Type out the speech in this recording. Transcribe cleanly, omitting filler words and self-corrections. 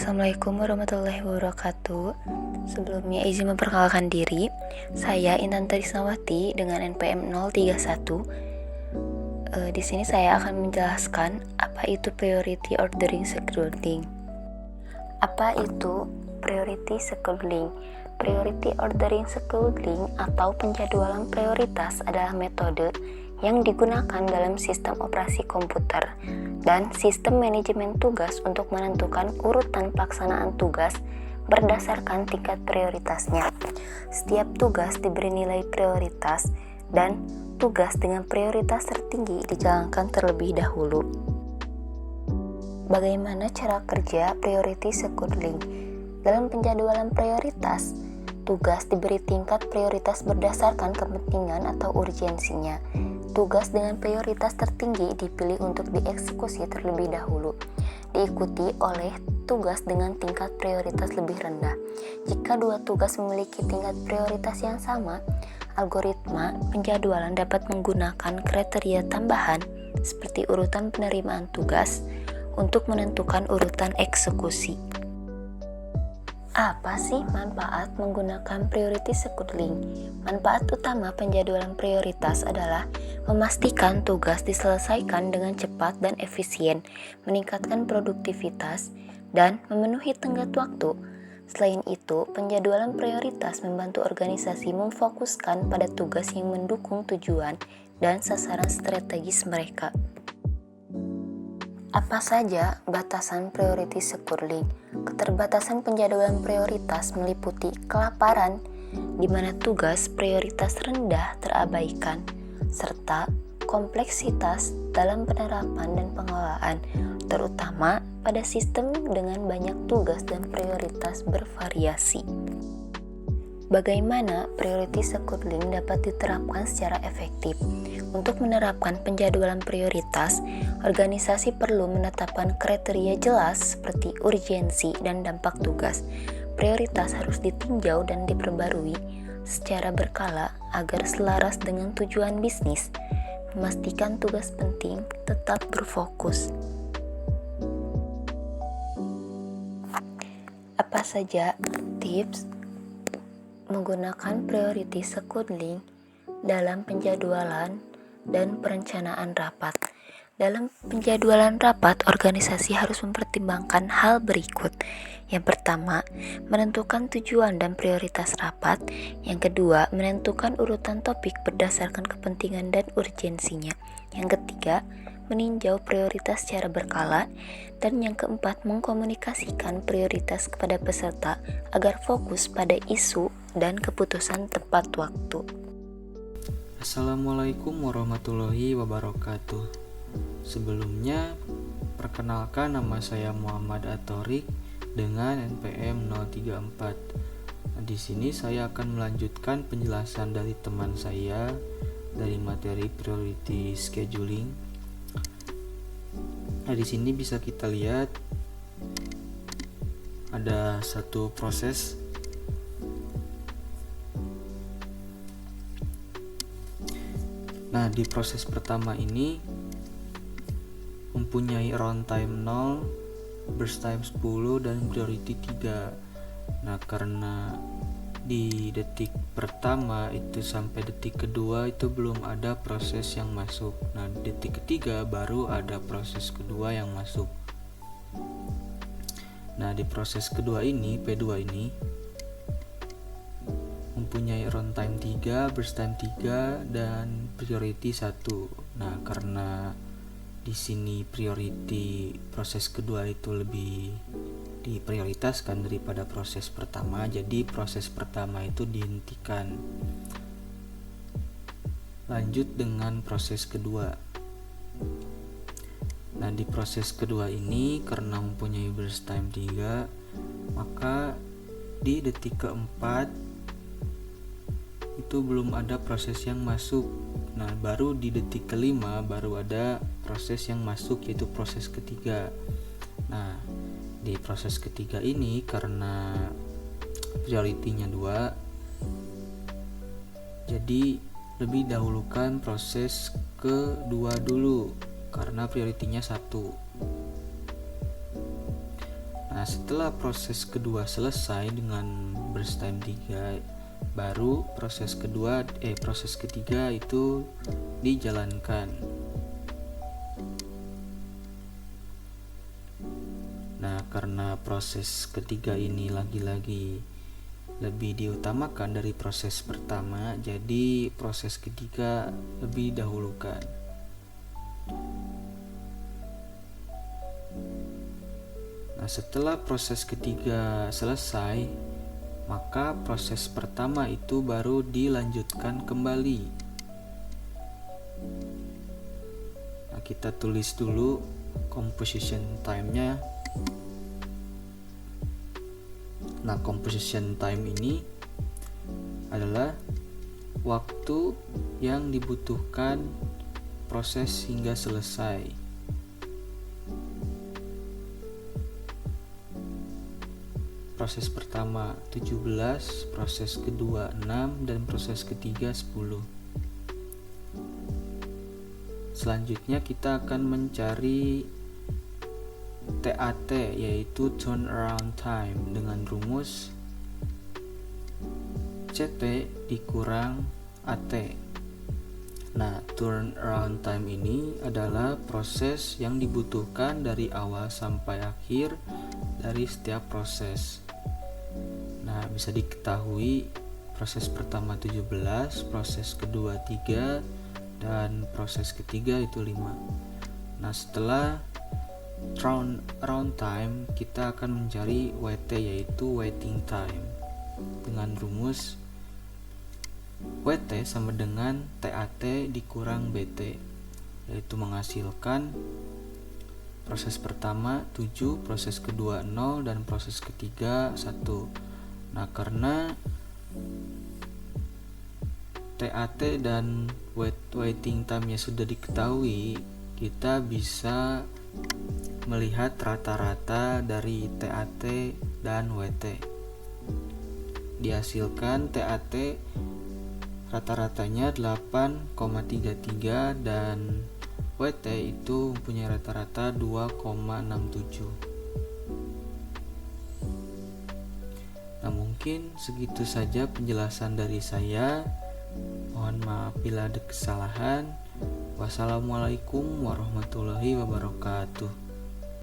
Assalamualaikum warahmatullahi wabarakatuh. Sebelumnya izin memperkenalkan diri. Saya Intan Trisnawati dengan NPM 031. Di sini saya akan menjelaskan apa itu priority ordering scheduling. Apa itu priority scheduling? Priority ordering scheduling atau penjadwalan prioritas adalah metode yang digunakan dalam sistem operasi komputer dan sistem manajemen tugas untuk menentukan urutan pelaksanaan tugas berdasarkan tingkat prioritasnya. Setiap tugas diberi nilai prioritas dan tugas dengan prioritas tertinggi dijalankan terlebih dahulu. Bagaimana cara kerja priority scheduling? Dalam penjadwalan prioritas, tugas diberi tingkat prioritas berdasarkan kepentingan atau urgensinya. Tugas dengan prioritas tertinggi dipilih untuk dieksekusi terlebih dahulu, diikuti oleh tugas dengan tingkat prioritas lebih rendah. Jika dua tugas memiliki tingkat prioritas yang sama, algoritma penjadwalan dapat menggunakan kriteria tambahan seperti urutan penerimaan tugas untuk menentukan urutan eksekusi. Apa sih manfaat menggunakan priority scheduling? Manfaat utama penjadwalan prioritas adalah memastikan tugas diselesaikan dengan cepat dan efisien, meningkatkan produktivitas, dan memenuhi tenggat waktu. Selain itu, penjadwalan prioritas membantu organisasi memfokuskan pada tugas yang mendukung tujuan dan sasaran strategis mereka. Apa saja batasan priority scheduling? Keterbatasan penjadwalan prioritas meliputi kelaparan, di mana tugas prioritas rendah terabaikan, serta kompleksitas dalam penerapan dan pengelolaan, terutama pada sistem dengan banyak tugas dan prioritas bervariasi. Bagaimana priority scheduling dapat diterapkan secara efektif? Untuk menerapkan penjadwalan prioritas, organisasi perlu menetapkan kriteria jelas seperti urgensi dan dampak tugas. Prioritas harus ditinjau dan diperbarui secara berkala agar selaras dengan tujuan bisnis, memastikan tugas penting tetap berfokus. Apa saja tips menggunakan priority scheduling dalam penjadwalan dan perencanaan rapat? Dalam penjadwalan rapat, organisasi harus mempertimbangkan hal berikut. Yang pertama, menentukan tujuan dan prioritas rapat. Yang kedua, menentukan urutan topik berdasarkan kepentingan dan urgensinya. Yang ketiga, meninjau prioritas secara berkala. Dan yang keempat, mengkomunikasikan prioritas kepada peserta agar fokus pada isu dan keputusan tepat waktu. Assalamualaikum warahmatullahi wabarakatuh. Sebelumnya, perkenalkan nama saya Muhammad Atorik dengan NPM 034. Di sini saya akan melanjutkan penjelasan dari teman saya dari materi priority scheduling. Di sini bisa kita lihat ada satu proses. Nah, di proses pertama ini mempunyai runtime 0, burst time 10, dan priority 3. Nah, karena di detik pertama itu sampai detik kedua itu belum ada proses yang masuk. Nah, di detik ketiga baru ada proses kedua yang masuk. Nah, di proses kedua ini, P2 ini mempunyai runtime 3, burst time 3, dan priority 1. Nah, karena di sini priority proses kedua itu lebih diprioritaskan daripada proses pertama, jadi proses pertama itu dihentikan. Lanjut dengan proses kedua. Nah, di proses kedua ini karena mempunyai burst time 3, maka di detik keempat itu belum ada proses yang masuk. Nah, baru di detik kelima baru ada proses yang masuk, yaitu proses ketiga. Nah, di proses ketiga ini karena prioritinya 2, jadi lebih dahulukan proses kedua dulu karena prioritinya 1. Nah, Nah, setelah proses kedua selesai dengan burst time 3, baru proses ketiga itu dijalankan. Nah, karena proses ketiga ini lagi-lagi lebih diutamakan dari proses pertama, jadi proses ketiga lebih dahulukan. Nah, setelah proses ketiga selesai, maka proses pertama itu baru dilanjutkan kembali. Nah, kita tulis dulu composition time-nya. Nah, composition time ini adalah waktu yang dibutuhkan proses hingga selesai. Proses pertama 17, proses kedua 6, dan proses ketiga 10. Selanjutnya kita akan mencari TAT, yaitu turnaround time, dengan rumus CT dikurang AT. Nah, turnaround time ini adalah proses yang dibutuhkan dari awal sampai akhir dari setiap proses. Nah, bisa diketahui proses pertama 17, proses kedua 3, dan proses ketiga itu 5. Nah, setelah turnaround time, kita akan mencari WT, yaitu waiting time, dengan rumus WT sama dengan TAT dikurang BT, yaitu menghasilkan proses pertama 7, proses kedua 0, dan proses ketiga 1. Nah, karena TAT dan waiting time-nya sudah diketahui, kita bisa melihat rata-rata dari TAT dan WT. Dihasilkan TAT rata-ratanya 8,33 dan WT itu mempunyai rata-rata 2,67. Nah, mungkin segitu saja penjelasan dari saya. Mohon maaf bila ada kesalahan. Wassalamualaikum warahmatullahi wabarakatuh.